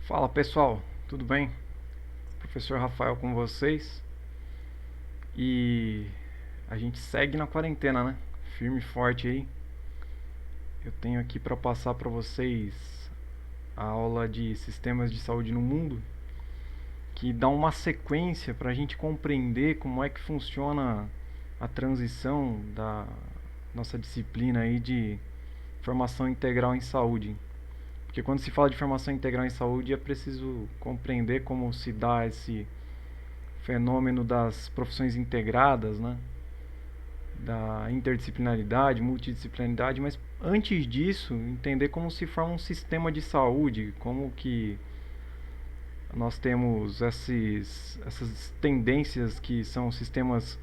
Fala pessoal, tudo bem? Professor Rafael com vocês e a gente segue na quarentena, né? Firme e forte aí. Eu tenho aqui para passar para vocês a aula de sistemas de saúde no mundo, que dá uma sequência para a gente compreender como é que funciona a transição da nossa disciplina aí de formação integral em saúde. Porque quando se fala de formação integral em saúde é preciso compreender como se dá esse fenômeno das profissões integradas, né? Da interdisciplinaridade, multidisciplinaridade, mas antes disso, entender como se forma um sistema de saúde, como que nós temos essas tendências que são sistemas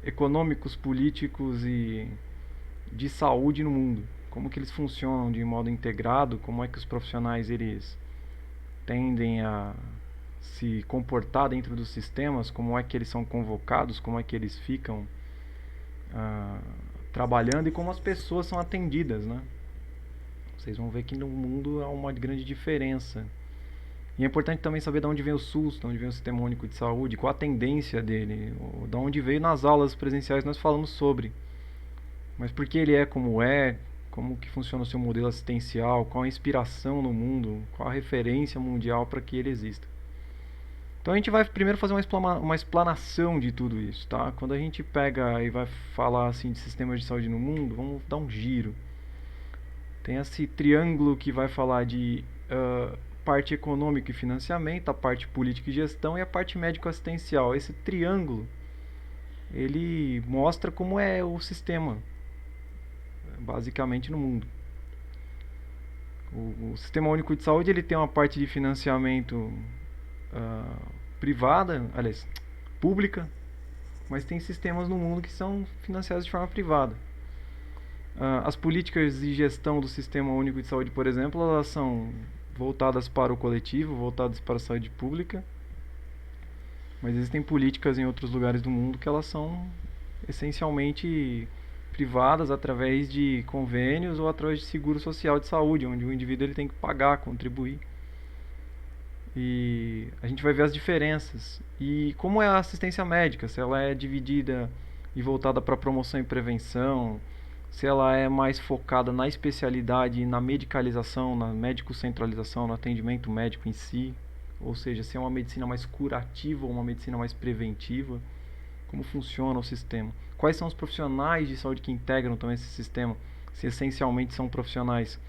econômicos, políticos e de saúde no mundo. Como que eles funcionam de modo integrado, como é que os profissionais eles tendem a se comportar dentro dos sistemas, como é que eles são convocados, como é que eles ficam ah, trabalhando e como as pessoas são atendidas, né? Vocês vão ver que no mundo há uma grande diferença. E é importante também saber de onde vem o SUS, de onde vem o Sistema Único de Saúde, qual a tendência dele, de onde veio nas aulas presenciais nós falamos sobre. Mas por que ele é como é, como que funciona o seu modelo assistencial, qual a inspiração no mundo, qual a referência mundial para que ele exista. Então a gente vai primeiro fazer uma explanação de tudo isso, tá? Quando a gente pega e vai falar assim de sistemas de saúde no mundo, vamos dar um giro. Tem esse triângulo que vai falar de parte econômica e financiamento, a parte política e gestão e a parte médico-assistencial. Esse triângulo, ele mostra como é o sistema, basicamente no mundo. O Sistema Único de Saúde ele tem uma parte de financiamento privada, aliás, pública, mas tem sistemas no mundo que são financiados de forma privada. As políticas de gestão do Sistema Único de Saúde, por exemplo, elas são voltadas para o coletivo, voltadas para a saúde pública, mas existem políticas em outros lugares do mundo que elas são essencialmente privadas através de convênios ou através de seguro social de saúde, onde o indivíduo ele tem que pagar, contribuir. E a gente vai ver as diferenças. E como é a assistência médica, se ela é dividida e voltada para promoção e prevenção, se ela é mais focada na especialidade, na medicalização, na médico-centralização, no atendimento médico em si, ou seja, se é uma medicina mais curativa ou uma medicina mais preventiva, como funciona o sistema. Quais são os profissionais de saúde que integram também esse sistema? Se essencialmente são profissionais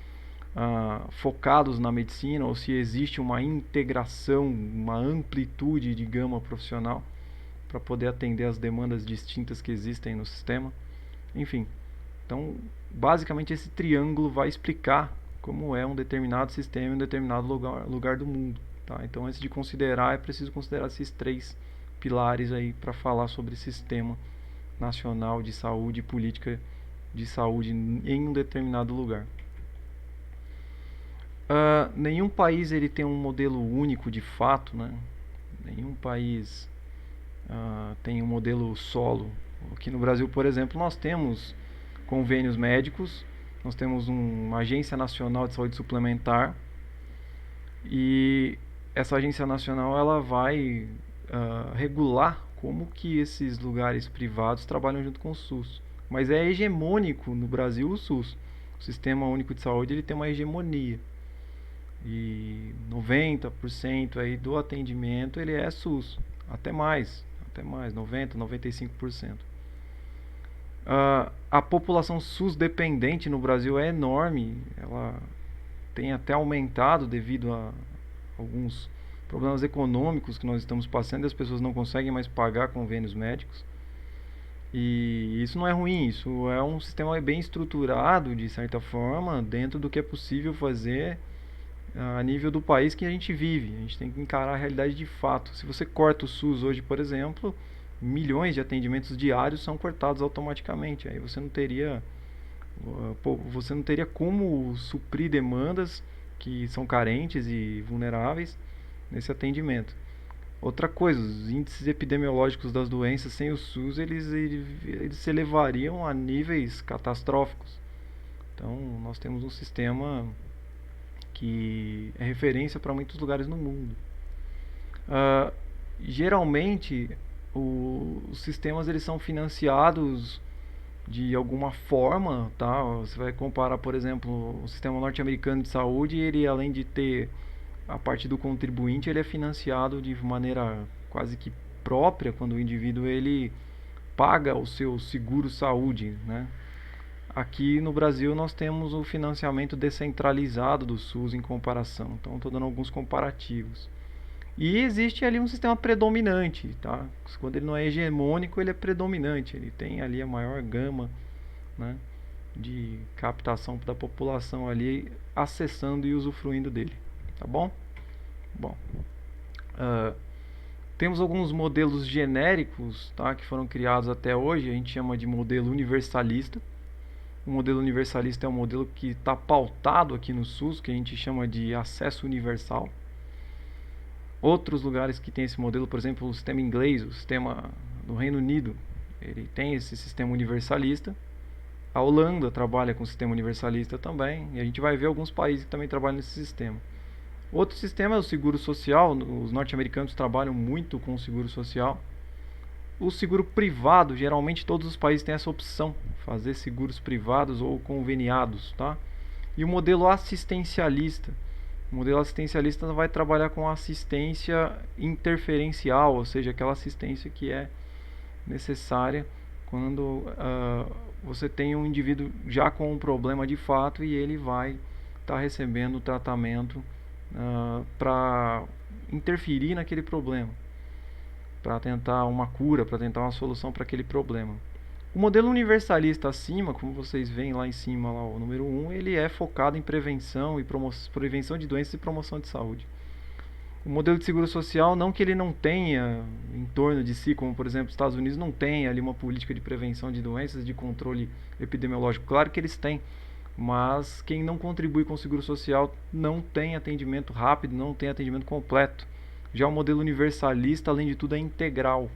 focados na medicina ou se existe uma integração, uma amplitude de gama profissional para poder atender as demandas distintas que existem no sistema. Enfim, então basicamente esse triângulo vai explicar como é um determinado sistema em um determinado lugar do mundo. Tá? Então antes de considerar, é preciso considerar esses três pilares aí para falar sobre sistema nacional de saúde e política de saúde em um determinado lugar. Nenhum país ele tem um modelo único de fato, né? Nenhum país tem um modelo solo. Aqui no Brasil, por exemplo, nós temos convênios médicos, nós temos uma agência nacional de saúde suplementar e essa agência nacional ela vai regular como que esses lugares privados trabalham junto com o SUS. Mas é hegemônico no Brasil o SUS. O Sistema Único de Saúde ele tem uma hegemonia. E 90% aí do atendimento ele é SUS, até mais, 90, 95%. A população SUS dependente no Brasil é enorme, ela tem até aumentado devido a alguns problemas econômicos que nós estamos passando e as pessoas não conseguem mais pagar convênios médicos. E isso não é ruim, isso é um sistema bem estruturado, de certa forma, dentro do que é possível fazer a nível do país que a gente vive. A gente tem que encarar a realidade de fato. Se você corta o SUS hoje, por exemplo, milhões de atendimentos diários são cortados automaticamente. Aí você não teria como suprir demandas que são carentes e vulneráveis nesse atendimento. Outra coisa, os índices epidemiológicos das doenças sem o SUS eles se elevariam a níveis catastróficos. Então, nós temos um sistema que é referência para muitos lugares no mundo. Uh, Geralmente, os sistemas eles são financiados de alguma forma, tá? Você vai comparar, por exemplo, o sistema norte-americano de saúde, ele além de ter a parte do contribuinte, ele é financiado de maneira quase que própria quando o indivíduo ele paga o seu seguro saúde, né? Aqui no Brasil nós temos o financiamento descentralizado do SUS em comparação. Então estou dando alguns comparativos. E existe ali um sistema predominante, tá? Quando ele não é hegemônico, ele é predominante. Ele tem ali a maior gama, né, de captação da população ali acessando e usufruindo dele, tá bom? Bom, uh, temos alguns modelos genéricos, tá, que foram criados até hoje. A gente chama de modelo universalista. O modelo universalista é um modelo que está pautado aqui no SUS, que a gente chama de acesso universal. Outros lugares que tem esse modelo, por exemplo, o sistema inglês, o sistema do Reino Unido, ele tem esse sistema universalista. A Holanda trabalha com sistema universalista também, e a gente vai ver alguns países que também trabalham nesse sistema. Outro sistema é o seguro social. Os norte-americanos trabalham muito com o seguro social. O seguro privado, geralmente todos os países têm essa opção, fazer seguros privados ou conveniados, tá? E o modelo assistencialista. O modelo assistencialista vai trabalhar com assistência interferencial, ou seja, aquela assistência que é necessária quando você tem um indivíduo já com um problema de fato e ele vai estar recebendo tratamento para interferir naquele problema, para tentar uma cura, para tentar uma solução para aquele problema. O modelo universalista acima, como vocês veem lá em cima, lá, o número 1, ele é focado em prevenção e prevenção de doenças e promoção de saúde. O modelo de seguro social, não que ele não tenha em torno de si, como por exemplo os Estados Unidos não tem ali uma política de prevenção de doenças, de controle epidemiológico. Claro que eles têm, mas quem não contribui com o seguro social não tem atendimento rápido, não tem atendimento completo. Já o modelo universalista, além de tudo, é integral,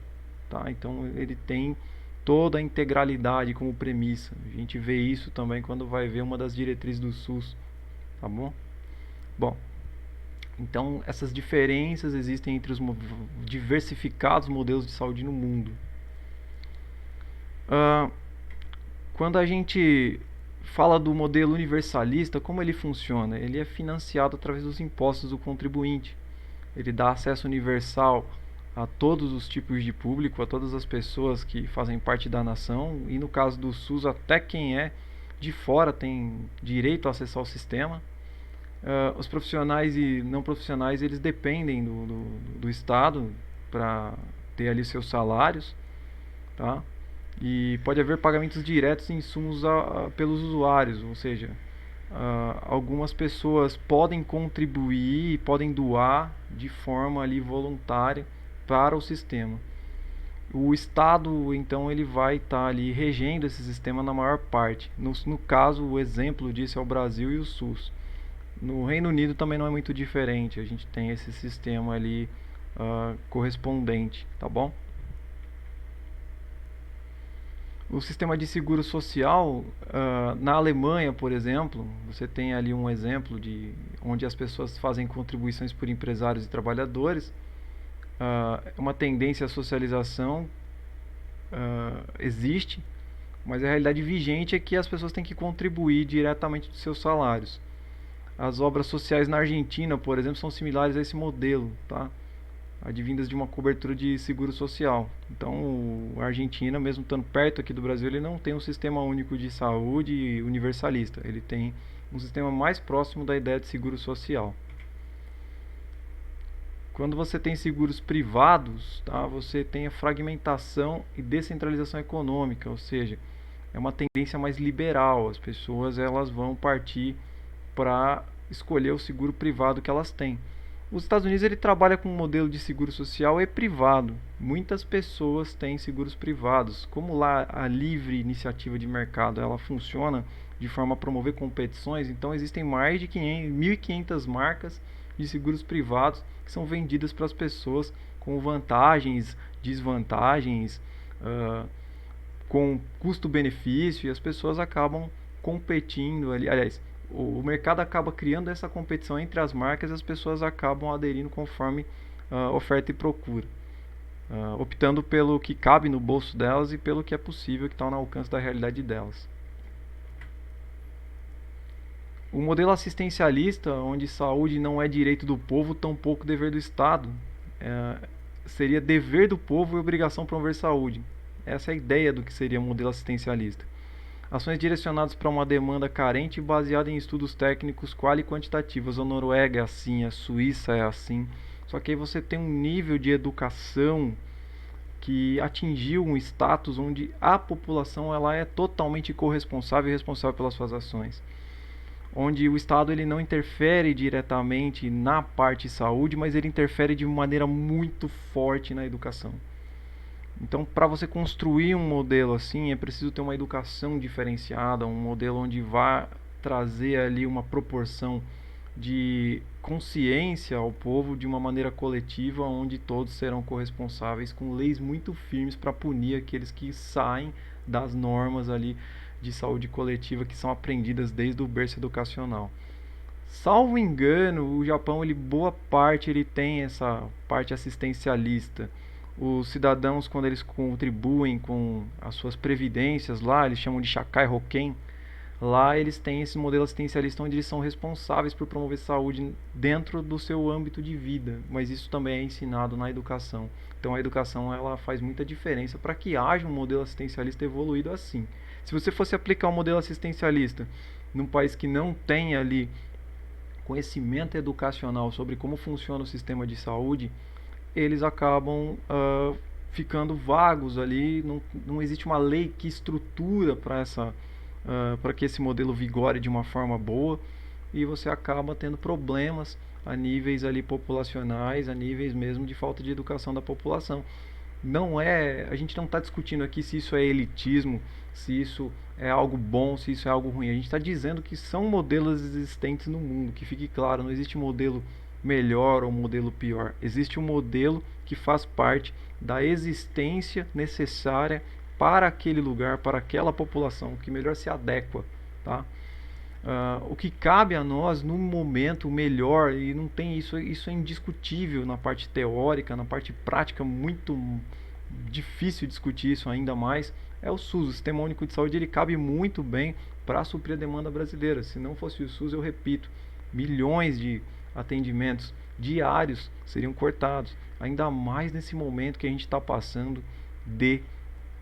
tá? Então ele tem toda a integralidade como premissa. A gente vê isso também quando vai ver uma das diretrizes do SUS, tá bom? Bom, então essas diferenças existem entre os diversificados modelos de saúde no mundo. Quando a gente fala do modelo universalista, como ele funciona? Ele é financiado através dos impostos do contribuinte. Ele dá acesso universal a todos os tipos de público, a todas as pessoas que fazem parte da nação, e no caso do SUS, até quem é de fora tem direito a acessar o sistema. Os profissionais e não profissionais, eles dependem do Estado para ter ali seus salários, tá? E pode haver pagamentos diretos em insumos pelos usuários, ou seja, algumas pessoas podem contribuir, podem doar de forma ali voluntária para o sistema. O Estado, então, ele vai estar ali regendo esse sistema na maior parte. No caso, o exemplo disso é o Brasil e o SUS. No Reino Unido também não é muito diferente. A gente tem esse sistema ali correspondente, tá bom? O sistema de seguro social, na Alemanha, por exemplo, você tem ali um exemplo de onde as pessoas fazem contribuições por empresários e trabalhadores. Uma tendência à socialização existe, mas a realidade vigente é que as pessoas têm que contribuir diretamente dos seus salários. As obras sociais na Argentina, por exemplo, são similares a esse modelo, tá? Advindas de uma cobertura de seguro social. Então, a Argentina, mesmo estando perto aqui do Brasil, ele não tem um sistema único de saúde universalista. Ele tem um sistema mais próximo da ideia de seguro social. Quando você tem seguros privados, tá, você tem a fragmentação e descentralização econômica, ou seja, é uma tendência mais liberal. As pessoas elas vão partir para escolher o seguro privado que elas têm. Os Estados Unidos ele trabalha com um modelo de seguro social e privado. Muitas pessoas têm seguros privados. Como lá a livre iniciativa de mercado ela funciona de forma a promover competições, então existem mais de 1.500 marcas de seguros privados que são vendidas para as pessoas com vantagens, desvantagens, com custo-benefício, e as pessoas acabam competindo ali. Aliás, o mercado acaba criando essa competição entre as marcas e as pessoas acabam aderindo conforme oferta e procura, optando pelo que cabe no bolso delas e pelo que é possível, que está no alcance da realidade delas. O modelo assistencialista, onde saúde não é direito do povo, tampouco dever do Estado, seria dever do povo e obrigação promover saúde. Essa é a ideia do que seria o modelo assistencialista. Ações direcionadas para uma demanda carente e baseada em estudos técnicos quali e quantitativos. A Noruega é assim, a Suíça é assim. Só que aí você tem um nível de educação que atingiu um status onde a população ela é totalmente corresponsável e responsável pelas suas ações. Onde o Estado ele não interfere diretamente na parte de saúde, mas ele interfere de maneira muito forte na educação. Então, para você construir um modelo assim, é preciso ter uma educação diferenciada, um modelo onde vá trazer ali uma proporção de consciência ao povo de uma maneira coletiva, onde todos serão corresponsáveis com leis muito firmes para punir aqueles que saem das normas ali de saúde coletiva que são aprendidas desde o berço educacional. Salvo engano, o Japão, boa parte, ele tem essa parte assistencialista. Os cidadãos, quando eles contribuem com as suas previdências lá, eles chamam de Shakai Hoken. Lá eles têm esse modelo assistencialista onde eles são responsáveis por promover saúde dentro do seu âmbito de vida, mas isso também é ensinado na educação. Então a educação ela faz muita diferença para que haja um modelo assistencialista evoluído assim. Se você fosse aplicar um modelo assistencialista num país que não tem ali conhecimento educacional sobre como funciona o sistema de saúde, eles acabam ficando vagos ali, não existe uma lei que estrutura para que esse modelo vigore de uma forma boa, e você acaba tendo problemas a níveis ali populacionais, a níveis mesmo de falta de educação da população. A gente não está discutindo aqui se isso é elitismo, se isso é algo bom, se isso é algo ruim. A gente está dizendo que são modelos existentes no mundo, que fique claro, não existe modelo melhor ou modelo pior. Existe um modelo que faz parte da existência necessária para aquele lugar, para aquela população, que melhor se adequa, tá? O que cabe a nós no momento melhor, e não tem isso é indiscutível na parte teórica, na parte prática muito difícil discutir isso ainda mais, é o SUS. O Sistema Único de Saúde ele cabe muito bem para suprir a demanda brasileira. Se não fosse o SUS, eu repito, milhões de atendimentos diários seriam cortados, ainda mais nesse momento que a gente está passando de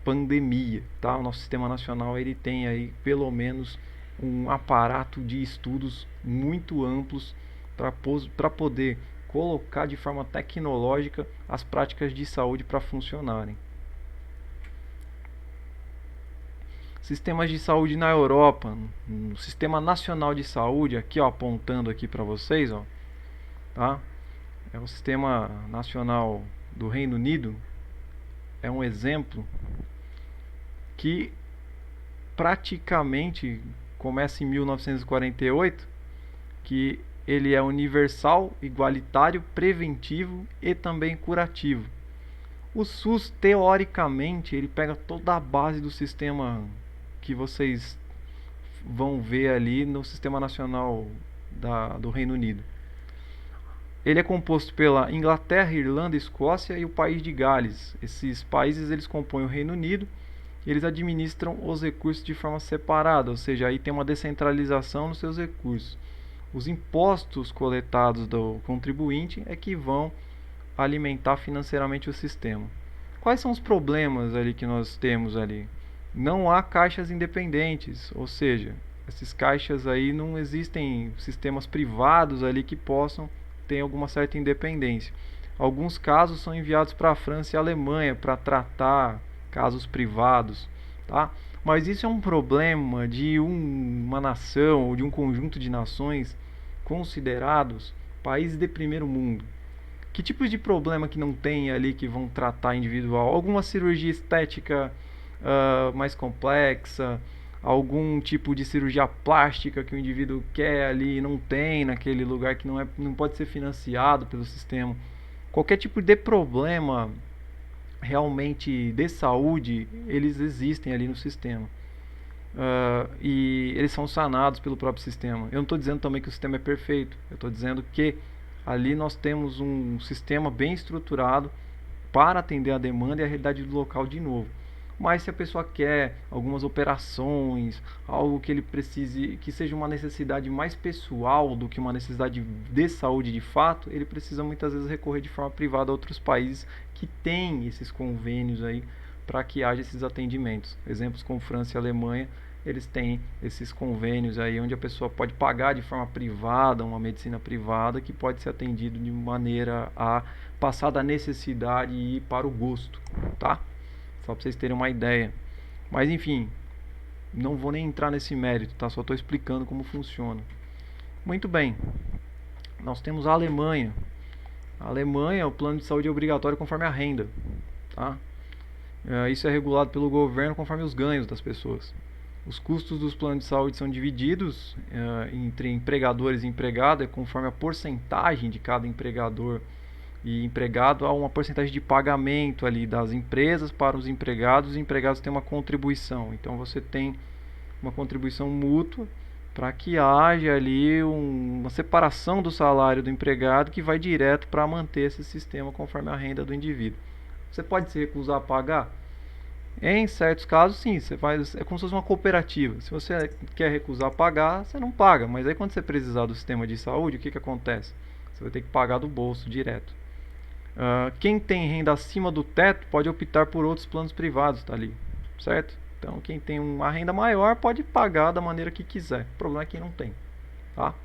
pandemia, tá? O nosso sistema nacional ele tem aí pelo menos um aparato de estudos muito amplos para poder colocar de forma tecnológica as práticas de saúde para funcionarem. Sistemas de saúde na Europa, no Sistema Nacional de Saúde, aqui ó, apontando aqui para vocês, ó, tá? É o Sistema Nacional do Reino Unido, é um exemplo que praticamente começa em 1948, que ele é universal, igualitário, preventivo e também curativo. O SUS, teoricamente, ele pega toda a base do sistema que vocês vão ver ali no Sistema Nacional do Reino Unido. Ele é composto pela Inglaterra, Irlanda, Escócia e o País de Gales. Esses países eles compõem o Reino Unido e eles administram os recursos de forma separada, ou seja, aí tem uma descentralização nos seus recursos. Os impostos coletados do contribuinte é que vão alimentar financeiramente o sistema. Quais são os problemas ali que nós temos ali? Não há caixas independentes, ou seja, esses caixas aí não existem sistemas privados ali que possam ter alguma certa independência. Alguns casos são enviados para a França e a Alemanha para tratar casos privados, tá? Mas isso é um problema de uma nação ou de um conjunto de nações considerados países de primeiro mundo. Que tipos de problema que não tem ali que vão tratar individual? Alguma cirurgia estética mais complexa, algum tipo de cirurgia plástica que o indivíduo quer ali e não tem naquele lugar, que não pode ser financiado pelo sistema. Qualquer tipo de problema realmente de saúde, eles existem ali no sistema. e eles são sanados pelo próprio sistema. Eu não estou dizendo também que o sistema é perfeito, eu estou dizendo que ali nós temos um sistema bem estruturado para atender a demanda e a realidade do local de novo. Mas se a pessoa quer algumas operações, algo que ele precise, que seja uma necessidade mais pessoal do que uma necessidade de saúde de fato, ele precisa muitas vezes recorrer de forma privada a outros países que têm esses convênios aí para que haja esses atendimentos. Exemplos como França e Alemanha, eles têm esses convênios aí onde a pessoa pode pagar de forma privada, uma medicina privada que pode ser atendido de maneira a passar da necessidade e ir para o gosto, tá? Só para vocês terem uma ideia. Mas enfim, não vou nem entrar nesse mérito, tá? Só estou explicando como funciona. Muito bem. Nós temos a Alemanha. A Alemanha, o plano de saúde é obrigatório conforme a renda, tá? Isso é regulado pelo governo conforme os ganhos das pessoas. Os custos dos planos de saúde são divididos entre empregadores e empregado, conforme a porcentagem de cada empregador e empregado, há uma porcentagem de pagamento ali das empresas para os empregados têm uma contribuição. Então você tem uma contribuição mútua para que haja ali uma separação do salário do empregado que vai direto para manter esse sistema conforme a renda do indivíduo. Você pode se recusar a pagar? Em certos casos, sim, você faz, é como se fosse uma cooperativa. Se você quer recusar a pagar, você não paga. Mas aí quando você precisar do sistema de saúde, o que acontece? Você vai ter que pagar do bolso direto. Quem tem renda acima do teto pode optar por outros planos privados, tá ali, certo? Então quem tem uma renda maior pode pagar da maneira que quiser. O problema é quem não tem, tá?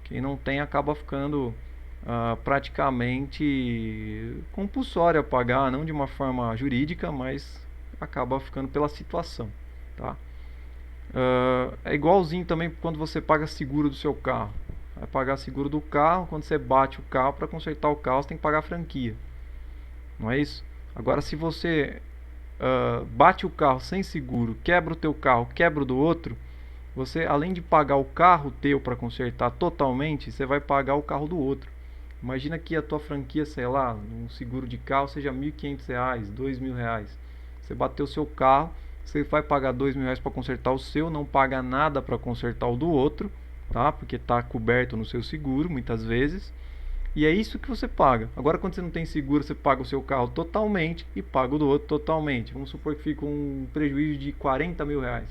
Quem não tem acaba ficando praticamente compulsório a pagar, não de uma forma jurídica, mas acaba ficando pela situação, tá? É igualzinho também quando você paga seguro do seu carro. Vai pagar seguro do carro, quando você bate o carro, para consertar o carro você tem que pagar a franquia. Não é isso? Agora se você bate o carro sem seguro, quebra o teu carro, quebra o do outro, você além de pagar o carro teu para consertar totalmente, você vai pagar o carro do outro. Imagina que a tua franquia, sei lá, um seguro de carro seja R$ 1.500, R$ 2.000. Você bateu o seu carro, você vai pagar R$ 2.000 para consertar o seu, não paga nada para consertar o do outro, tá? Porque está coberto no seu seguro, muitas vezes. E é isso que você paga. Agora, quando você não tem seguro, você paga o seu carro totalmente e paga o do outro totalmente. Vamos supor que fica um prejuízo de R$ 40.000.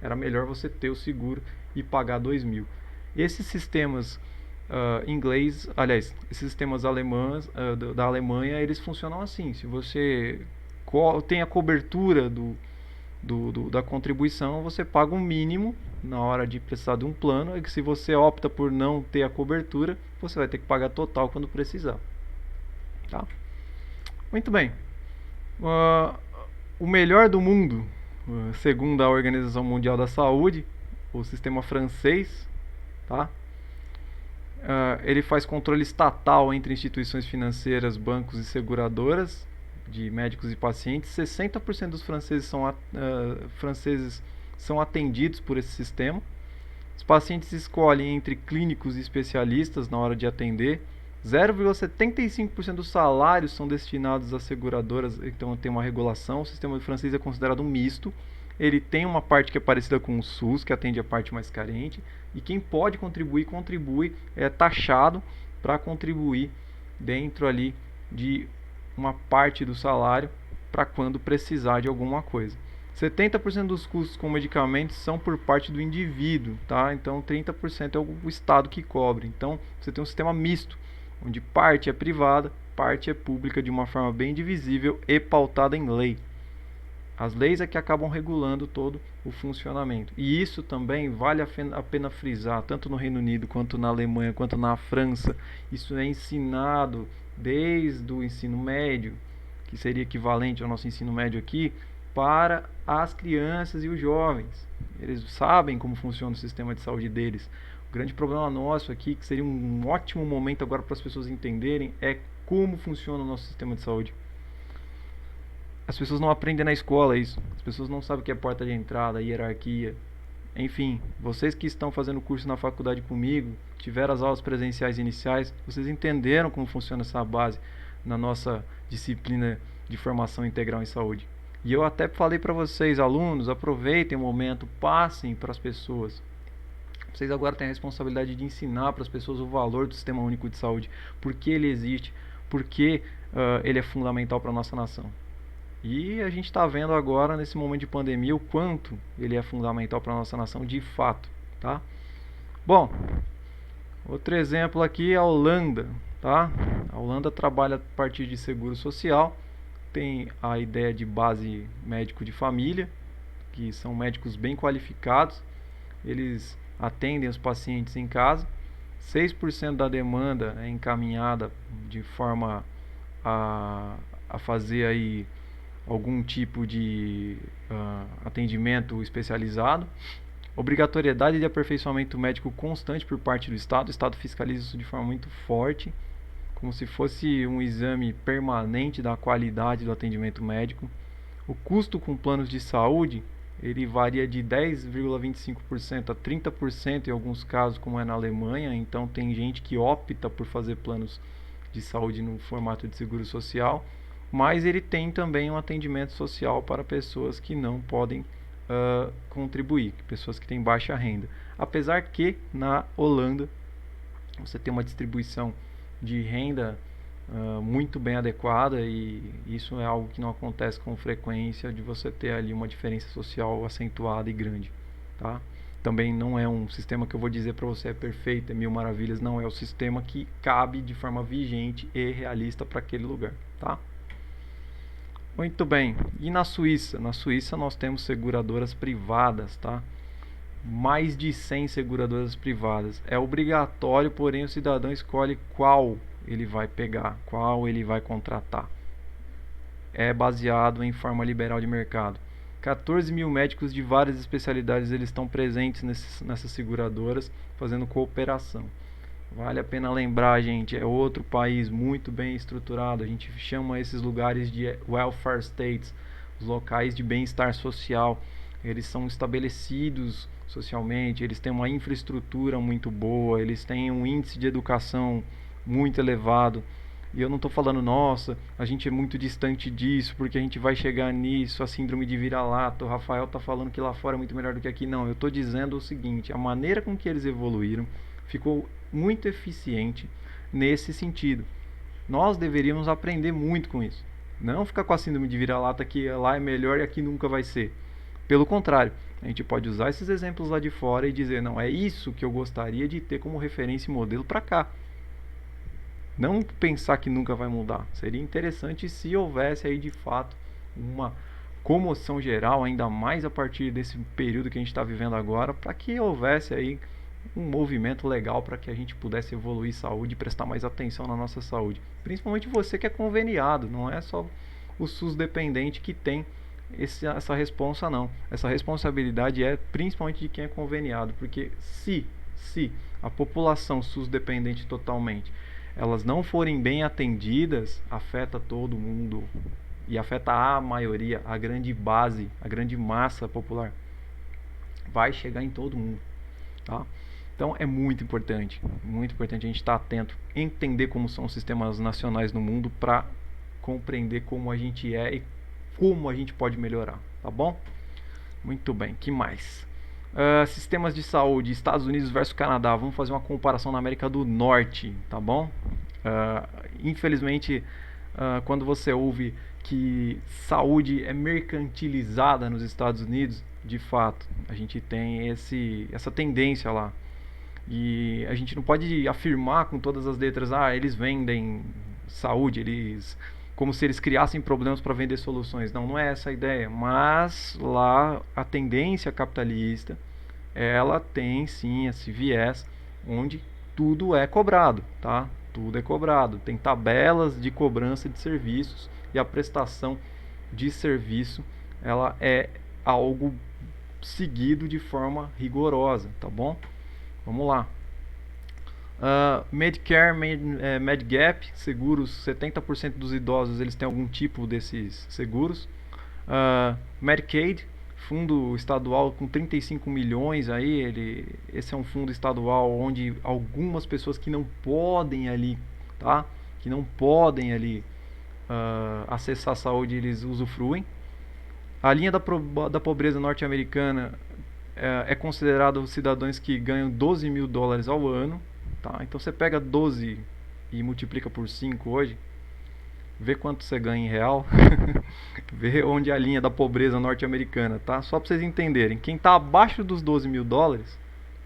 Era melhor você ter o seguro e pagar 2.000. Esses sistemas inglês, aliás, esses sistemas alemães da Alemanha, eles funcionam assim. Se você tem a cobertura da contribuição, você paga um mínimo na hora de precisar de um plano, e que se você opta por não ter a cobertura, você vai ter que pagar total quando precisar, tá? Muito bem. O melhor do mundo, segundo a Organização Mundial da Saúde, o sistema francês, tá? Ele faz controle estatal entre instituições financeiras, bancos e seguradoras de médicos e pacientes. 60% dos franceses são atendidos por esse sistema. Os pacientes escolhem entre clínicos e especialistas na hora de atender. 0,75% dos salários são destinados às seguradoras, então tem uma regulação. O sistema francês é considerado um misto. Ele tem uma parte que é parecida com o SUS, que atende a parte mais carente, e quem pode contribuir, contribui, é taxado para contribuir dentro ali de uma parte do salário para quando precisar de alguma coisa. 70% dos custos com medicamentos são por parte do indivíduo, tá? Então 30% é o Estado que cobre. Então você tem um sistema misto, onde parte é privada, parte é pública, de uma forma bem divisível e pautada em lei. As leis é que acabam regulando todo o funcionamento. E isso também vale a pena frisar, tanto no Reino Unido, quanto na Alemanha, quanto na França. Isso é ensinado desde o ensino médio, que seria equivalente ao nosso ensino médio aqui, para as crianças e os jovens. Eles sabem como funciona o sistema de saúde deles. O grande problema nosso aqui, que seria um ótimo momento agora para as pessoas entenderem, é como funciona o nosso sistema de saúde. As pessoas não aprendem na escola isso. As pessoas não sabem o que é porta de entrada, hierarquia. Enfim, vocês que estão fazendo curso na faculdade comigo, tiveram as aulas presenciais iniciais, vocês entenderam como funciona essa base na nossa disciplina de formação integral em saúde. E eu até falei para vocês, alunos, aproveitem o momento, passem para as pessoas. Vocês agora têm a responsabilidade de ensinar para as pessoas o valor do Sistema Único de Saúde, por que ele existe, por que ele é fundamental para a nossa nação. E a gente está vendo agora, nesse momento de pandemia, o quanto ele é fundamental para a nossa nação de fato. Tá? Bom, outro exemplo aqui é a Holanda. Tá? A Holanda trabalha a partir de seguro social, tem a ideia de base médico de família, que são médicos bem qualificados, eles atendem os pacientes em casa, 6% da demanda é encaminhada de forma a fazer aí algum tipo de atendimento especializado. Obrigatoriedade de aperfeiçoamento médico constante por parte do Estado. O Estado fiscaliza isso de forma muito forte, como se fosse um exame permanente da qualidade do atendimento médico. O custo com planos de saúde, ele varia de 10,25% a 30% em alguns casos, como é na Alemanha. Então tem gente que opta por fazer planos de saúde no formato de seguro social, mas ele tem também um atendimento social para pessoas que não podem contribuir, pessoas que têm baixa renda. Apesar que na Holanda você tem uma distribuição de renda muito bem adequada, e isso é algo que não acontece com frequência, de você ter ali uma diferença social acentuada e grande. Tá? Também não é um sistema que eu vou dizer para você é perfeito, é mil maravilhas, não é o sistema que cabe de forma vigente e realista para aquele lugar. Tá? Muito bem, e na Suíça? Na Suíça nós temos seguradoras privadas, tá? Mais de 100 seguradoras privadas. É obrigatório, porém o cidadão escolhe qual ele vai pegar, qual ele vai contratar. É baseado em forma liberal de mercado. 14 mil médicos de várias especialidades eles estão presentes nessas seguradoras, fazendo cooperação. Vale a pena lembrar, gente, é outro país muito bem estruturado. A gente chama esses lugares de welfare states, os locais de bem-estar social. Eles são estabelecidos socialmente, eles têm uma infraestrutura muito boa, eles têm um índice de educação muito elevado. E eu não estou falando, nossa, a gente é muito distante disso, porque a gente vai chegar nisso, a síndrome de vira-lata. O Rafael está falando que lá fora é muito melhor do que aqui. Não, eu estou dizendo o seguinte, a maneira com que eles evoluíram ficou muito eficiente nesse sentido. Nós deveríamos aprender muito com isso. Não ficar com a síndrome de vira-lata que lá é melhor e aqui nunca vai ser. Pelo contrário, a gente pode usar esses exemplos lá de fora e dizer, não, é isso que eu gostaria de ter como referência e modelo para cá. Não pensar que nunca vai mudar. Seria interessante se houvesse aí de fato uma comoção geral, ainda mais a partir desse período que a gente está vivendo agora, para que houvesse aí um movimento legal para que a gente pudesse evoluir saúde e prestar mais atenção na nossa saúde. Principalmente você que é conveniado, não é só o SUS dependente que tem essa responsa, não. Essa responsabilidade é principalmente de quem é conveniado, porque se a população SUS dependente totalmente elas não forem bem atendidas, afeta todo mundo e afeta a maioria, a grande base, a grande massa popular. Vai chegar em todo mundo, tá? Então é muito importante a gente estar atento, entender como são os sistemas nacionais no mundo para compreender como a gente é e como a gente pode melhorar, tá bom? Muito bem, que mais? Sistemas de saúde, Estados Unidos versus Canadá. Vamos fazer uma comparação na América do Norte, tá bom? Infelizmente, quando você ouve que saúde é mercantilizada nos Estados Unidos, de fato, a gente tem essa tendência lá. E a gente não pode afirmar com todas as letras, eles vendem saúde, eles como se eles criassem problemas para vender soluções. Não, não é essa a ideia. Mas lá a tendência capitalista, ela tem sim esse viés onde tudo é cobrado, tá? Tudo é cobrado. Tem tabelas de cobrança de serviços e a prestação de serviço, ela é algo seguido de forma rigorosa, tá bom? Vamos lá. Medicare, Medigap, seguros, 70% dos idosos eles têm algum tipo desses seguros. Medicaid, fundo estadual com 35 milhões aí, esse é um fundo estadual onde algumas pessoas que não podem ali, tá? Que não podem ali acessar a saúde, eles usufruem. A linha da pobreza norte-americana é considerado os cidadãos que ganham 12 mil dólares ao ano, tá? Então você pega 12 e multiplica por 5 hoje, vê quanto você ganha em real, vê onde é a linha da pobreza norte-americana, tá? Só para vocês entenderem, quem está abaixo dos 12 mil dólares,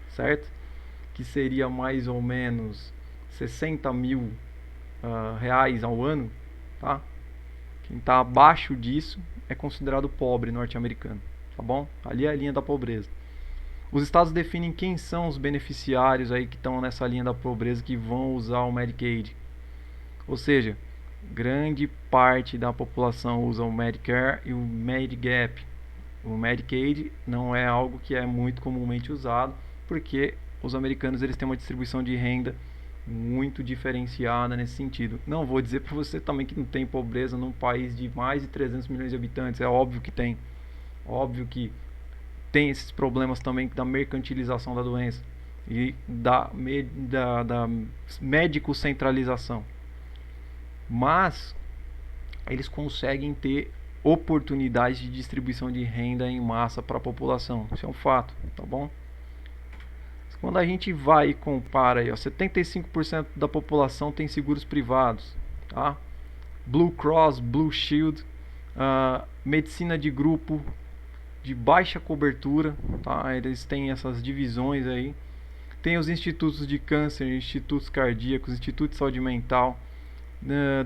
certo? Que seria mais ou menos 60 mil reais ao ano, tá? Quem está abaixo disso é considerado pobre norte-americano, tá bom? Ali é a linha da pobreza. Os estados definem quem são os beneficiários aí que estão nessa linha da pobreza que vão usar o Medicaid. Ou seja, grande parte da população usa o Medicare e o Medigap. O Medicaid não é algo que é muito comumente usado, porque os americanos eles têm uma distribuição de renda muito diferenciada nesse sentido. Não vou dizer para você também que não tem pobreza num país de mais de 300 milhões de habitantes, é óbvio que tem. Óbvio que tem esses problemas também da mercantilização da doença e da médico-centralização. Mas eles conseguem ter oportunidades de distribuição de renda em massa para a população. Isso é um fato, tá bom? Quando a gente vai e compara aí, ó, 75% da população tem seguros privados, tá? Blue Cross, Blue Shield, medicina de grupo, de baixa cobertura, tá? Eles têm essas divisões aí. Tem os institutos de câncer, institutos cardíacos, instituto de saúde mental,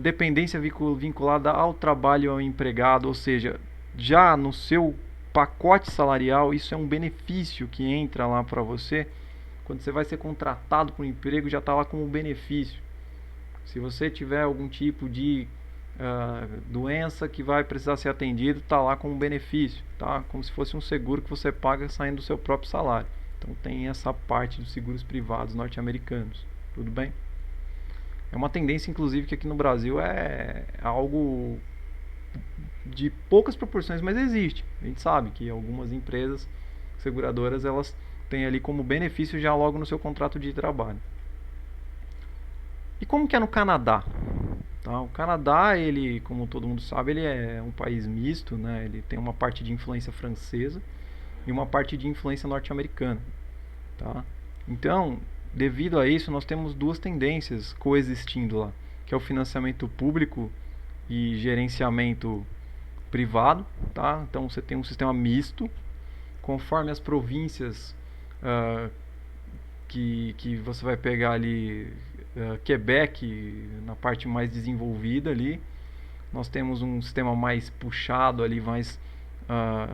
dependência vinculada ao trabalho e ao empregado, ou seja, já no seu pacote salarial, isso é um benefício que entra lá para você. Quando você vai ser contratado para um emprego, já está lá como benefício. Se você tiver algum tipo de doença que vai precisar ser atendido, está lá como benefício, tá? Como se fosse um seguro que você paga saindo do seu próprio salário. Então tem essa parte dos seguros privados norte-americanos, tudo bem? É uma tendência, inclusive, que aqui no Brasil é algo de poucas proporções, mas existe. A gente sabe que algumas empresas seguradoras elas têm ali como benefício já logo no seu contrato de trabalho. E como que é no Canadá? Tá? O Canadá, ele, como todo mundo sabe, ele é um país misto, né? Ele tem uma parte de influência francesa e uma parte de influência norte-americana. Tá? Então, devido a isso, nós temos duas tendências coexistindo lá, que é o financiamento público e gerenciamento privado. Tá? Então, você tem um sistema misto, conforme as províncias que você vai pegar ali, Quebec, na parte mais desenvolvida ali, nós temos um sistema mais puxado ali, mais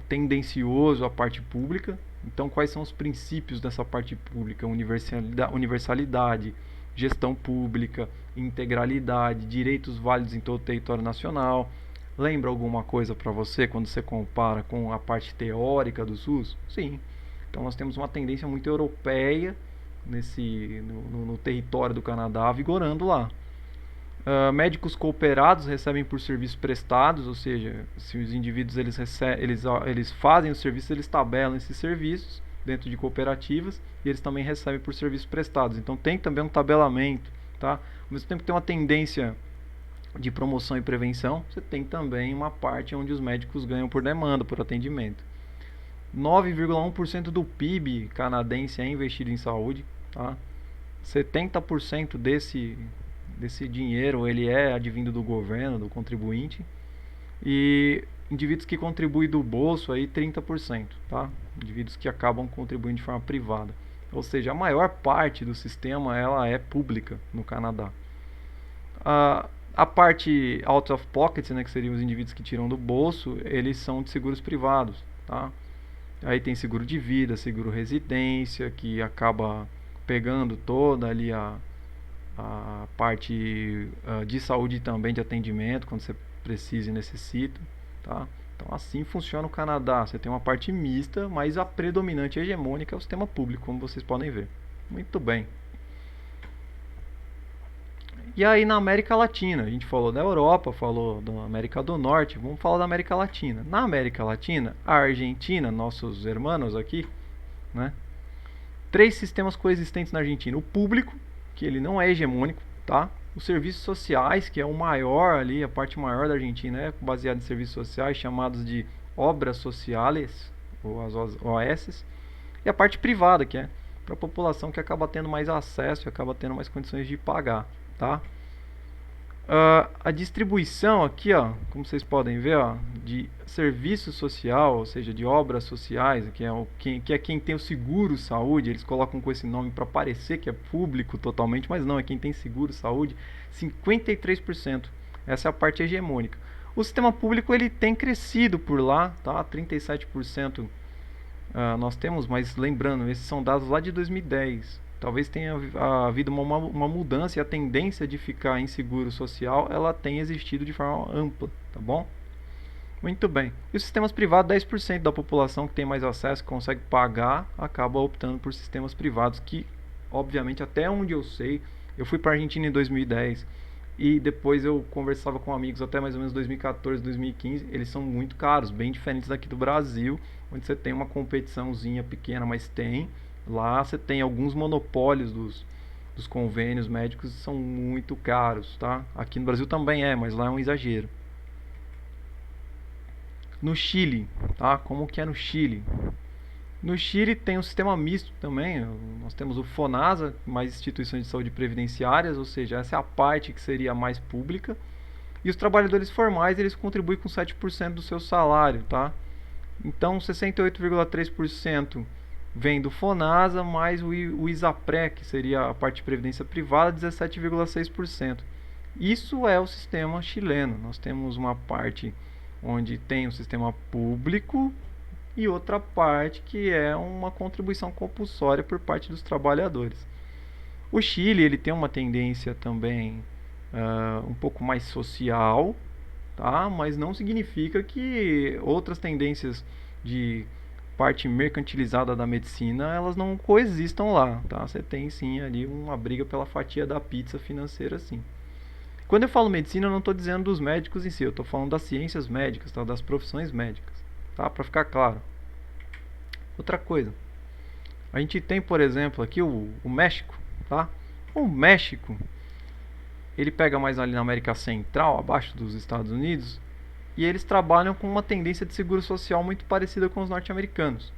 tendencioso à parte pública. Então, quais são os princípios dessa parte pública? Universalidade, gestão pública, integralidade, direitos válidos em todo o território nacional. Lembra alguma coisa para você quando você compara com a parte teórica do SUS? Sim. Então, nós temos uma tendência muito europeia no território do Canadá, vigorando lá. Médicos cooperados recebem por serviços prestados, ou seja, se os indivíduos eles fazem os serviços, eles tabelam esses serviços dentro de cooperativas e eles também recebem por serviços prestados. Então tem também um tabelamento, tá? Ao mesmo tempo que tem uma tendência de promoção e prevenção, você tem também uma parte onde os médicos ganham por demanda, por atendimento. 9,1% do PIB canadense é investido em saúde, tá? 70% desse dinheiro ele é advindo do governo, do contribuinte, e indivíduos que contribuem do bolso aí 30%, tá? Indivíduos que acabam contribuindo de forma privada. Ou seja, a maior parte do sistema ela é pública no Canadá. A parte out of pocket, né, que seriam os indivíduos que tiram do bolso, eles são de seguros privados, tá? Aí tem seguro de vida, seguro residência, que acaba pegando toda ali a parte de saúde também, de atendimento, quando você precisa e necessita, tá? Então assim funciona o Canadá. Você tem uma parte mista, mas a predominante e hegemônica é o sistema público, como vocês podem ver. Muito bem. E aí na América Latina, a gente falou da Europa, falou da América do Norte, vamos falar da América Latina. Na América Latina, a Argentina, nossos irmãos aqui, né? 3 sistemas coexistentes na Argentina. O público, que ele não é hegemônico, tá? Os serviços sociais, que é o maior ali, a parte maior da Argentina é baseada em serviços sociais, chamados de obras sociais, ou as OS, e a parte privada, que é para a população que acaba tendo mais acesso e acaba tendo mais condições de pagar, tá? A distribuição aqui, ó, como vocês podem ver, ó, de serviço social, ou seja, de obras sociais, que é quem tem o seguro saúde, eles colocam com esse nome para parecer que é público totalmente, mas não, é quem tem seguro saúde, 53%. Essa é a parte hegemônica. O sistema público ele tem crescido por lá, tá? 37% nós temos, mas lembrando, esses são dados lá de 2010. Talvez tenha havido uma mudança e a tendência de ficar em seguro social ela tem existido de forma ampla, tá bom? Muito bem. E os sistemas privados, 10% da população que tem mais acesso, que consegue pagar, acaba optando por sistemas privados que, obviamente, até onde eu sei, eu fui para a Argentina em 2010 e depois eu conversava com amigos até mais ou menos 2014, 2015, eles são muito caros, bem diferentes daqui do Brasil, onde você tem uma competiçãozinha pequena, mas tem. Lá você tem alguns monopólios dos convênios médicos são muito caros, tá? Aqui no Brasil também é, mas lá é um exagero. No Chile, tá? Como que é no Chile? No Chile tem um sistema misto também. Nós temos o FONASA, mais instituições de saúde previdenciárias, ou seja, essa é a parte que seria mais pública. E os trabalhadores formais, eles contribuem com 7% do seu salário, tá? Então, 68,3% vem do FONASA, mais o ISAPRE, que seria a parte de previdência privada, 17,6%. Isso é o sistema chileno. Nós temos uma parte onde tem o sistema público e outra parte que é uma contribuição compulsória por parte dos trabalhadores. O Chile ele tem uma tendência também um pouco mais social, tá? Mas não significa que outras tendências de parte mercantilizada da medicina elas não coexistam lá, tá? Você tem sim ali uma briga pela fatia da pizza financeira, sim. Quando eu falo medicina, eu não estou dizendo dos médicos em si, eu estou falando das ciências médicas, tá? Das profissões médicas, tá? Para ficar claro. Outra coisa, a gente tem, por exemplo, aqui o México, tá? O México, ele pega mais ali na América Central, abaixo dos Estados Unidos, e eles trabalham com uma tendência de seguro social muito parecida com os norte-americanos.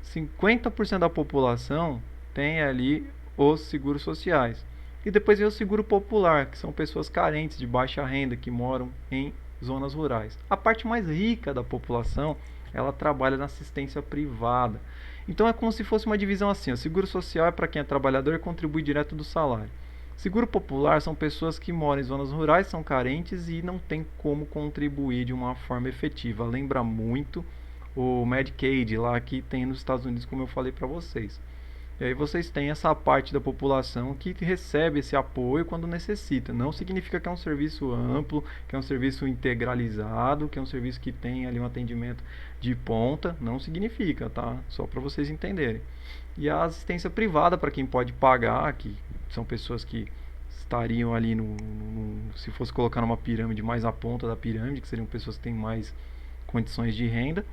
50% da população tem ali os seguros sociais. E depois vem o seguro popular, que são pessoas carentes de baixa renda que moram em zonas rurais. A parte mais rica da população, ela trabalha na assistência privada. Então é como se fosse uma divisão assim, o seguro social é para quem é trabalhador e contribui direto do salário. Seguro popular são pessoas que moram em zonas rurais, são carentes e não tem como contribuir de uma forma efetiva. Lembra muito o Medicaid lá que tem nos Estados Unidos, como eu falei para vocês. E aí vocês têm essa parte da população que recebe esse apoio quando necessita. Não significa que é um serviço amplo, que é um serviço integralizado, que é um serviço que tem ali um atendimento de ponta. Não significa, tá? Só para vocês entenderem. E a assistência privada para quem pode pagar, que são pessoas que estariam ali se fosse colocar numa pirâmide mais à ponta da pirâmide, que seriam pessoas que têm mais condições de renda,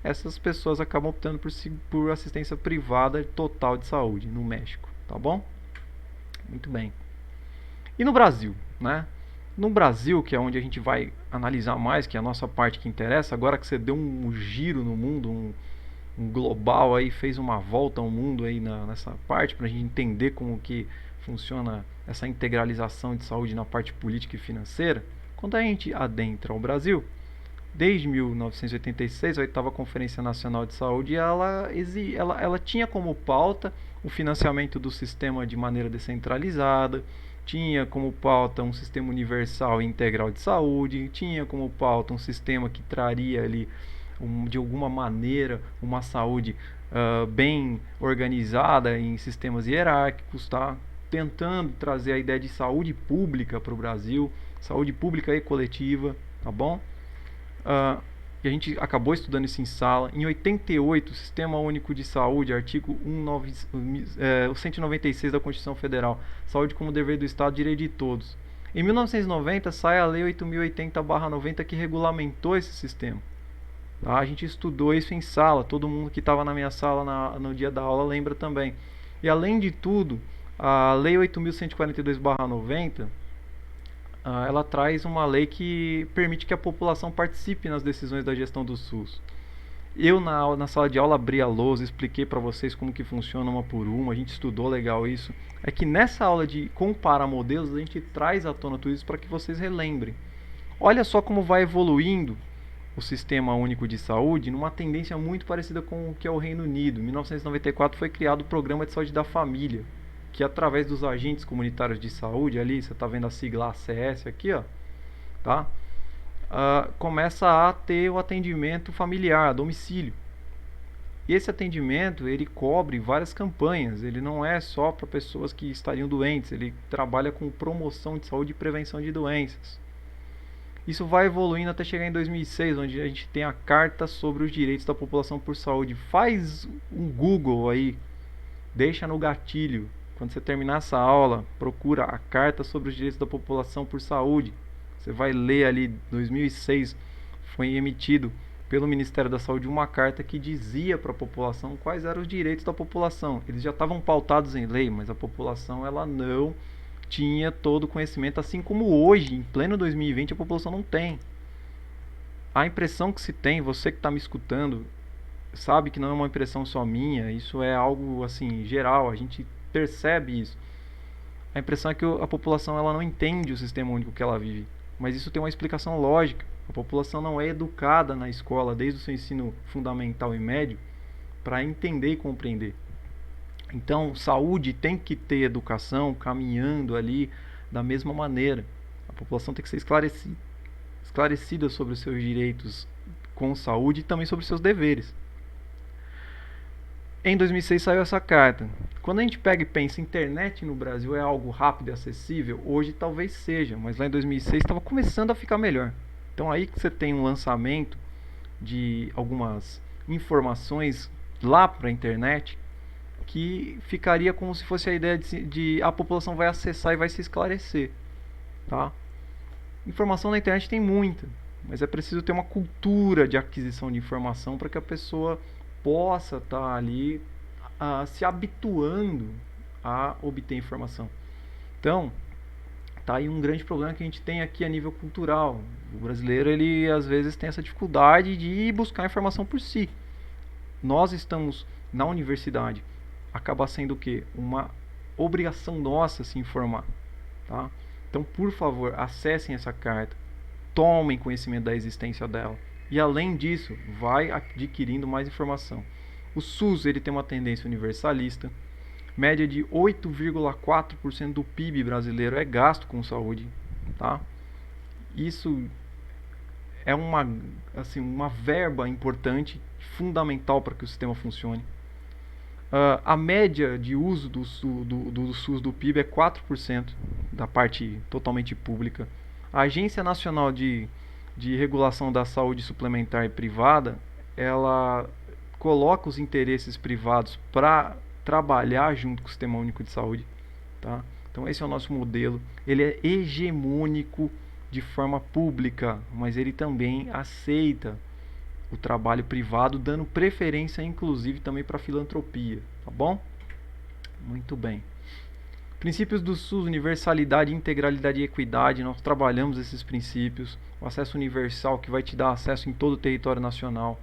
essas pessoas acabam optando por assistência privada total de saúde no México, tá bom? Muito bem. E no Brasil, né? No Brasil, que é onde a gente vai analisar mais, que é a nossa parte que interessa, agora que você deu um giro no mundo, um global aí, fez uma volta ao mundo aí nessa parte, para a gente entender como que funciona essa integralização de saúde na parte política e financeira, quando a gente adentra ao Brasil, desde 1986, a 8ª Conferência Nacional de Saúde, ela tinha como pauta o financiamento do sistema de maneira descentralizada, tinha como pauta um sistema universal e integral de saúde, tinha como pauta um sistema que traria ali, de alguma maneira, uma saúde bem organizada em sistemas hierárquicos, tá? Tentando trazer a ideia de saúde pública para o Brasil, saúde pública e coletiva, tá bom? E a gente acabou estudando isso em sala. Em 88, o Sistema Único de Saúde, artigo 196 da Constituição Federal, saúde como dever do Estado, direito de todos. Em 1990 sai a Lei 8080/90 que regulamentou esse sistema. Tá? A gente estudou isso em sala, todo mundo que estava na minha sala no dia da aula lembra também. E além de tudo, a Lei 8142/90 ela traz uma lei que permite que a população participe nas decisões da gestão do SUS. Eu na sala de aula abri a lousa, expliquei para vocês como que funciona uma por uma, a gente estudou legal isso. É que nessa aula de comparar modelos, a gente traz à tona tudo isso para que vocês relembrem. Olha só como vai evoluindo o Sistema Único de Saúde numa tendência muito parecida com o que é o Reino Unido. Em 1994 foi criado o Programa de Saúde da Família, que através dos agentes comunitários de saúde, ali você está vendo a sigla ACS aqui, ó, tá? Começa a ter o atendimento familiar, a domicílio. E esse atendimento, ele cobre várias campanhas, ele não é só para pessoas que estariam doentes, ele trabalha com promoção de saúde e prevenção de doenças. Isso vai evoluindo até chegar em 2006, onde a gente tem a Carta sobre os Direitos da População por Saúde. Faz um Google aí, deixa no gatilho. Quando você terminar essa aula, procura a Carta sobre os Direitos da População por Saúde. Você vai ler ali, 2006, foi emitido pelo Ministério da Saúde uma carta que dizia para a população quais eram os direitos da população. Eles já estavam pautados em lei, mas a população ela não tinha todo o conhecimento, assim como hoje, em pleno 2020, a população não tem. A impressão que se tem, você que está me escutando, sabe que não é uma impressão só minha, isso é algo assim geral, a gente percebe isso. A impressão é que a população ela não entende o sistema único que ela vive, mas isso tem uma explicação lógica. A população não é educada na escola desde o seu ensino fundamental e médio para entender e compreender. Então, saúde tem que ter educação caminhando ali da mesma maneira. A população tem que ser esclarecida sobre os seus direitos com saúde e também sobre os seus deveres. Em 2006 saiu essa carta. Quando a gente pega e pensa, internet no Brasil é algo rápido e acessível, hoje talvez seja, mas lá em 2006 estava começando a ficar melhor. Então aí que você tem um lançamento de algumas informações lá para a internet que ficaria como se fosse a ideia de a população vai acessar e vai se esclarecer, tá? Informação na internet tem muita, mas é preciso ter uma cultura de aquisição de informação para que a pessoa possa estar ali se habituando a obter informação. Então, tá aí um grande problema que a gente tem aqui a nível cultural. O brasileiro, ele às vezes tem essa dificuldade de buscar informação por si. Nós estamos na universidade, acaba sendo o quê? Uma obrigação nossa se informar, tá? Então, por favor, acessem essa carta, tomem conhecimento da existência dela e, além disso, vai adquirindo mais informação. O SUS ele tem uma tendência universalista, média de 8,4% do PIB brasileiro é gasto com saúde, tá? Isso é uma verba importante, fundamental para que o sistema funcione. A média de uso do SUS do PIB é 4% da parte totalmente pública. A Agência Nacional de Regulação da Saúde Suplementar e Privada, ela coloca os interesses privados para trabalhar junto com o Sistema Único de Saúde, tá? Então esse é o nosso modelo. Ele é hegemônico de forma pública, mas ele também aceita o trabalho privado, dando preferência inclusive também para a filantropia, tá bom? Muito bem. Princípios do SUS: universalidade, integralidade e equidade. Nós trabalhamos esses princípios. O acesso universal, que vai te dar acesso em todo o território nacional.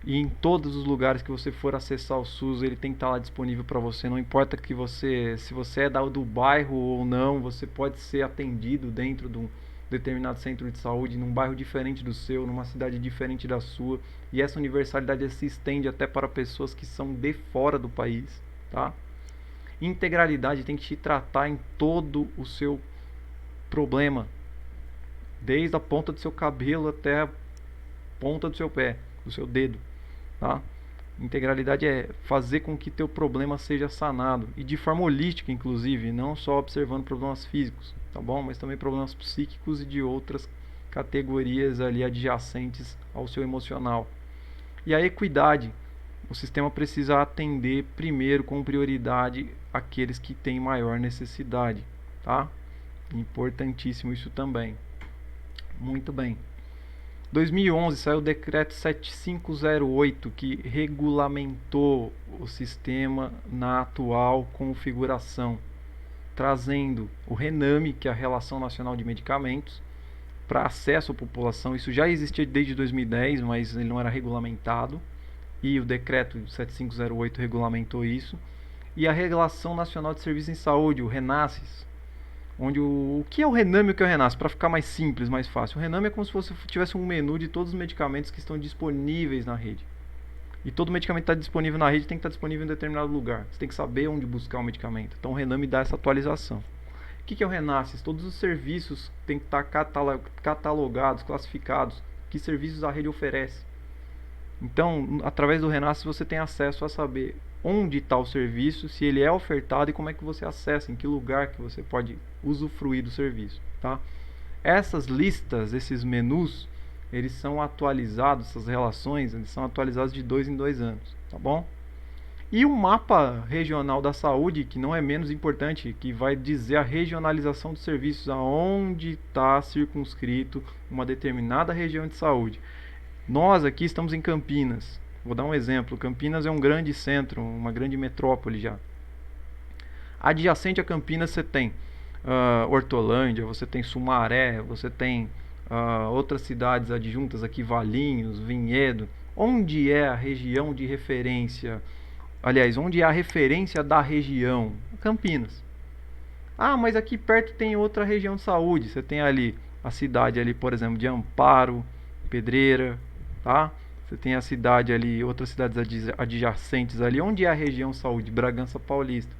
E em todos os lugares que você for acessar o SUS, ele tem que estar lá disponível para você. Não importa que se você é do bairro ou não, você pode ser atendido dentro de um determinado centro de saúde, num bairro diferente do seu, numa cidade diferente da sua. E essa universalidade se estende até para pessoas que são de fora do país, tá? Integralidade, tem que te tratar em todo o seu problema, desde a ponta do seu cabelo até a ponta do seu pé, do seu dedo, tá? Integralidade é fazer com que teu problema seja sanado, e de forma holística, inclusive, não só observando problemas físicos, tá bom? Mas também problemas psíquicos e de outras categorias ali adjacentes ao seu emocional. E a equidade: o sistema precisa atender primeiro com prioridade aqueles que têm maior necessidade, tá? Importantíssimo isso também. Muito bem. 2011 saiu o decreto 7508, que regulamentou o sistema na atual configuração, trazendo o RENAME, que é a Relação Nacional de Medicamentos, para acesso à população. Isso já existia desde 2010, mas ele não era regulamentado, e o decreto 7508 regulamentou isso. E a Relação Nacional de Serviços em Saúde, o RENASSES, onde o que é o RENAME e o que é o RENASSES, para ficar mais simples, mais fácil. O RENAME é como se você tivesse um menu de todos os medicamentos que estão disponíveis na rede. E todo medicamento que está disponível na rede tem que estar disponível em determinado lugar. Você tem que saber onde buscar o medicamento. Então o RENAME dá essa atualização. O que é o RENASSES? Todos os serviços têm que estar catalogados, classificados. Que serviços a rede oferece. Então, através do RENASSES você tem acesso a saber onde está o serviço, se ele é ofertado e como é que você acessa, em que lugar que você pode usufruir do serviço, tá? Essas listas, esses menus, eles são atualizados, essas relações, eles são atualizados de 2 em 2 anos, tá bom? E o mapa regional da saúde, que não é menos importante, que vai dizer a regionalização dos serviços, aonde está circunscrito uma determinada região de saúde. Nós aqui estamos em Campinas. Vou dar um exemplo. Campinas é um grande centro, uma grande metrópole já. Adjacente a Campinas você tem Hortolândia, você tem Sumaré, você tem outras cidades adjuntas aqui, Valinhos, Vinhedo. Onde é a região de referência? Aliás, onde é a referência da região? Campinas. Ah, mas aqui perto tem outra região de saúde. Você tem ali a cidade ali, por exemplo, de Amparo, Pedreira, tá? Você tem a cidade ali, outras cidades adjacentes ali. Onde é a região de saúde? Bragança Paulista.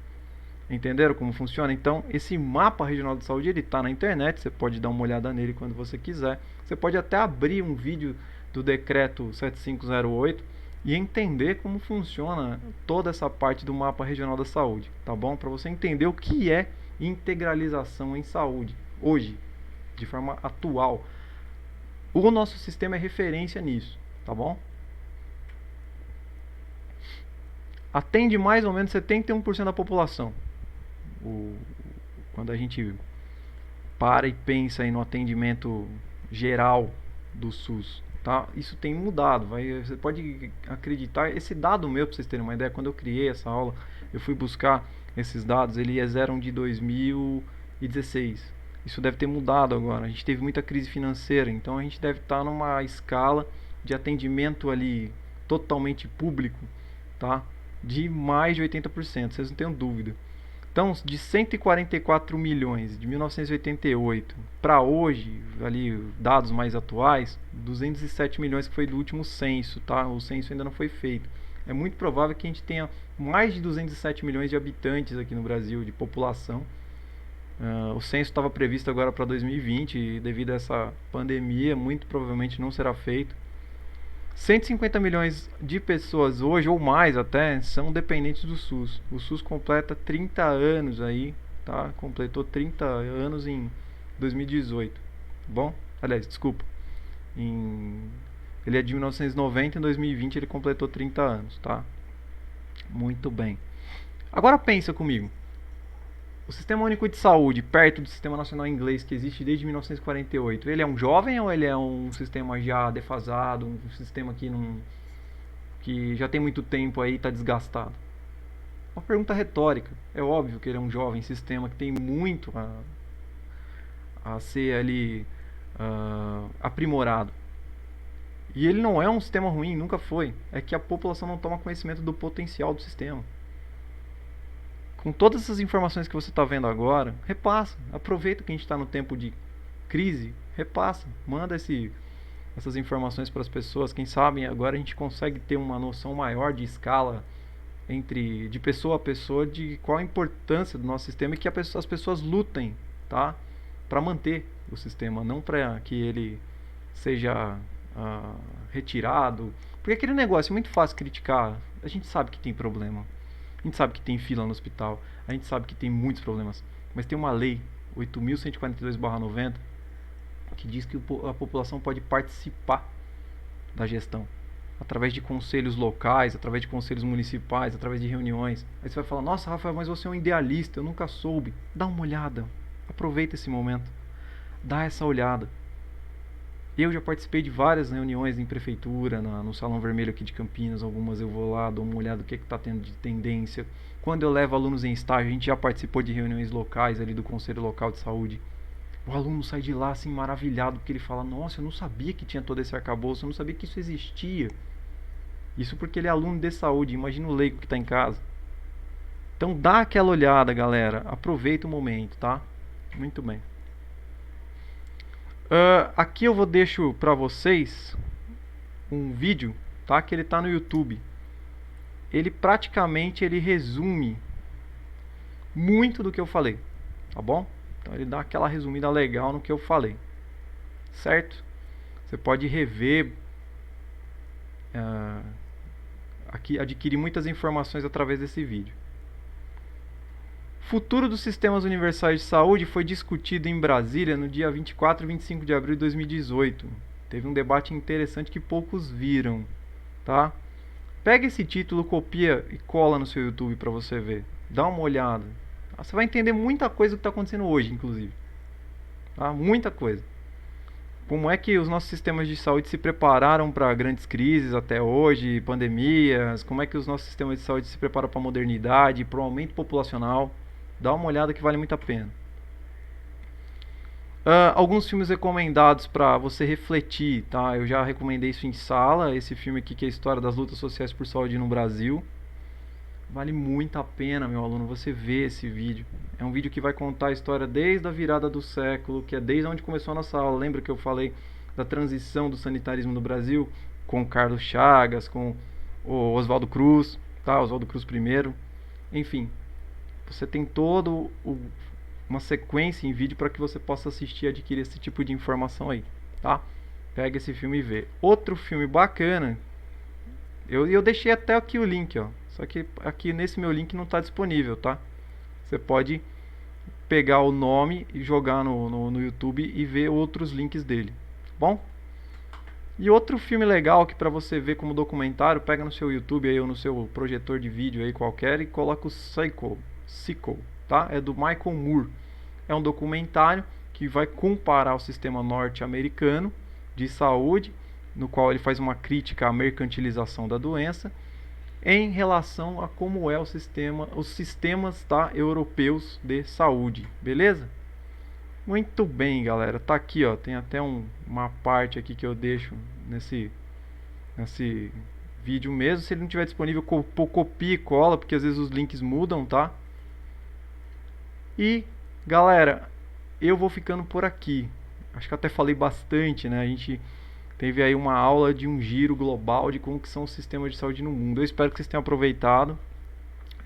Entenderam como funciona? Então, esse mapa regional de saúde, ele está na internet. Você pode dar uma olhada nele quando você quiser. Você pode até abrir um vídeo do decreto 7508 e entender como funciona toda essa parte do mapa regional da saúde, tá bom? Para você entender o que é integralização em saúde hoje, de forma atual. O nosso sistema é referência nisso, tá bom? Atende mais ou menos 71% da população. Quando a gente para e pensa no atendimento geral do SUS, tá? Isso tem mudado. Você pode acreditar. Esse dado meu, para vocês terem uma ideia, quando eu criei essa aula, eu fui buscar esses dados, eles eram de 2016. Isso deve ter mudado agora. A gente teve muita crise financeira, então a gente deve estar numa escala de atendimento ali totalmente público, tá? De mais de 80%, vocês não tenham dúvida. Então, de 144 milhões de 1988 para hoje, ali dados mais atuais, 207 milhões que foi do último censo, tá? O censo ainda não foi feito. É muito provável que a gente tenha mais de 207 milhões de habitantes aqui no Brasil, de população. O censo estava previsto agora para 2020 e devido a essa pandemia, muito provavelmente não será feito. 150 milhões de pessoas hoje, ou mais até, são dependentes do SUS. O SUS completa 30 anos aí, tá? Completou 30 anos em 2018. Bom? Aliás, desculpa. Ele é de 1990, em 2020 ele completou 30 anos, tá? Muito bem. Agora pensa comigo. O Sistema Único de Saúde, perto do Sistema Nacional Inglês, que existe desde 1948, ele é um jovem ou ele é um sistema já defasado, um sistema que já tem muito tempo aí e está desgastado? Uma pergunta retórica. É óbvio que ele é um jovem sistema que tem muito a ser ali aprimorado. E ele não é um sistema ruim, nunca foi. É que a população não toma conhecimento do potencial do sistema. Com todas essas informações que você está vendo agora, repassa. Aproveita que a gente está no tempo de crise, repassa. Manda essas informações para as pessoas. Quem sabe agora a gente consegue ter uma noção maior de escala de pessoa a pessoa de qual a importância do nosso sistema e que as pessoas lutem, tá? Para manter o sistema, não para que ele seja retirado. Porque aquele negócio é muito fácil criticar. A gente sabe que tem problema. A gente sabe que tem fila no hospital, a gente sabe que tem muitos problemas, mas tem uma lei, 8.142/90, que diz que a população pode participar da gestão, através de conselhos locais, através de conselhos municipais, através de reuniões. Aí você vai falar, nossa Rafael, mas você é um idealista, eu nunca soube. Dá uma olhada, aproveita esse momento, dá essa olhada. Eu já participei de várias reuniões em prefeitura, no Salão Vermelho aqui de Campinas. Algumas eu vou lá, dou uma olhada no que está tendo de tendência. Quando eu levo alunos em estágio, a gente já participou de reuniões locais ali do Conselho Local de Saúde. O aluno sai de lá assim maravilhado, porque ele fala: nossa, eu não sabia que tinha todo esse arcabouço, eu não sabia que isso existia. Isso porque ele é aluno de saúde, imagina o leigo que está em casa. Então dá aquela olhada, galera. Aproveita o momento, tá? Muito bem. Aqui eu vou deixo para vocês um vídeo, tá? Que ele tá no YouTube. Ele praticamente ele resume muito do que eu falei, tá bom? Então ele dá aquela resumida legal no que eu falei, certo? Você pode rever, aqui adquirir muitas informações através desse vídeo. Futuro dos sistemas universais de saúde foi discutido em Brasília no dia 24 e 25 de abril de 2018. Teve um debate interessante que poucos viram, tá? Pega esse título, copia e cola no seu YouTube para você ver. Dá uma olhada. Você vai entender muita coisa que está acontecendo hoje, inclusive. Tá? Muita coisa. Como é que os nossos sistemas de saúde se prepararam para grandes crises até hoje, pandemias, como é que os nossos sistemas de saúde se preparam para a modernidade, para o aumento populacional. Dá uma olhada que vale muito a pena. Alguns filmes recomendados para você refletir, tá? Eu já recomendei isso em sala, esse filme aqui que é a história das lutas sociais por saúde no Brasil. Vale muito a pena, meu aluno, você ver esse vídeo. É um vídeo que vai contar a história desde a virada do século, que é desde onde começou a nossa aula. Lembra que eu falei da transição do sanitarismo no Brasil? Com o Carlos Chagas, com o Oswaldo Cruz, tá? Oswaldo Cruz primeiro. Enfim, você tem todo uma sequência em vídeo para que você possa assistir e adquirir esse tipo de informação aí, tá? Pega esse filme e vê. Outro filme bacana, eu deixei até aqui o link, ó. Só que aqui nesse meu link não está disponível, tá? Você pode pegar o nome e jogar no YouTube e ver outros links dele, tá bom? E outro filme legal que para você ver como documentário, pega no seu YouTube aí ou no seu projetor de vídeo aí qualquer e coloca o Sickle, tá? É do Michael Moore. É um documentário que vai comparar o sistema norte-americano de saúde, no qual ele faz uma crítica à mercantilização da doença, em relação a como é o sistema, os sistemas, tá, europeus de saúde, beleza? Muito bem, galera. Tá aqui, ó. Tem até uma parte aqui que eu deixo nesse vídeo mesmo. Se ele não tiver disponível, copia e cola, porque às vezes os links mudam, tá? E, galera, eu vou ficando por aqui. Acho que até falei bastante, né? A gente teve aí uma aula de um giro global de como que são os sistemas de saúde no mundo. Eu espero que vocês tenham aproveitado.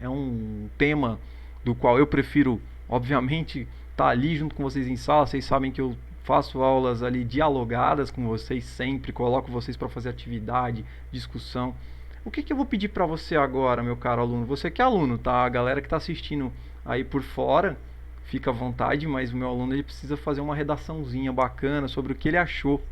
É um tema do qual eu prefiro, obviamente, estar ali junto com vocês em sala. Vocês sabem que eu faço aulas ali dialogadas com vocês sempre, coloco vocês para fazer atividade, discussão. O que eu vou pedir para você agora, meu caro aluno? Você que é aluno, tá? A galera que está assistindo aí por fora, fica à vontade, mas o meu aluno ele precisa fazer uma redaçãozinha bacana sobre o que ele achou,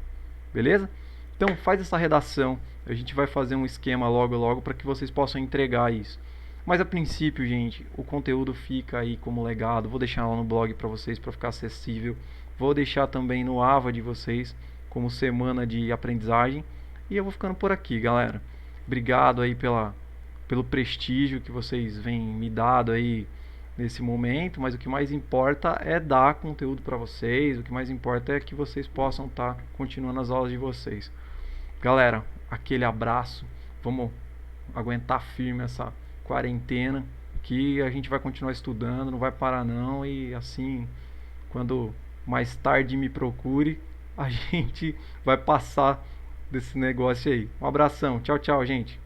beleza? Então faz essa redação, a gente vai fazer um esquema logo para que vocês possam entregar isso. Mas a princípio, gente, o conteúdo fica aí como legado. Vou deixar lá no blog para vocês para ficar acessível. Vou deixar também no AVA de vocês como semana de aprendizagem. E eu vou ficando por aqui, galera. Obrigado aí pelo prestígio que vocês vêm me dado aí nesse momento, mas o que mais importa é dar conteúdo para vocês. O que mais importa é que vocês possam estar continuando as aulas de vocês. Galera, aquele abraço. Vamos aguentar firme essa quarentena, que a gente vai continuar estudando, não vai parar não, e assim, quando mais tarde me procure, a gente vai passar desse negócio aí. Um abração, tchau, tchau, gente.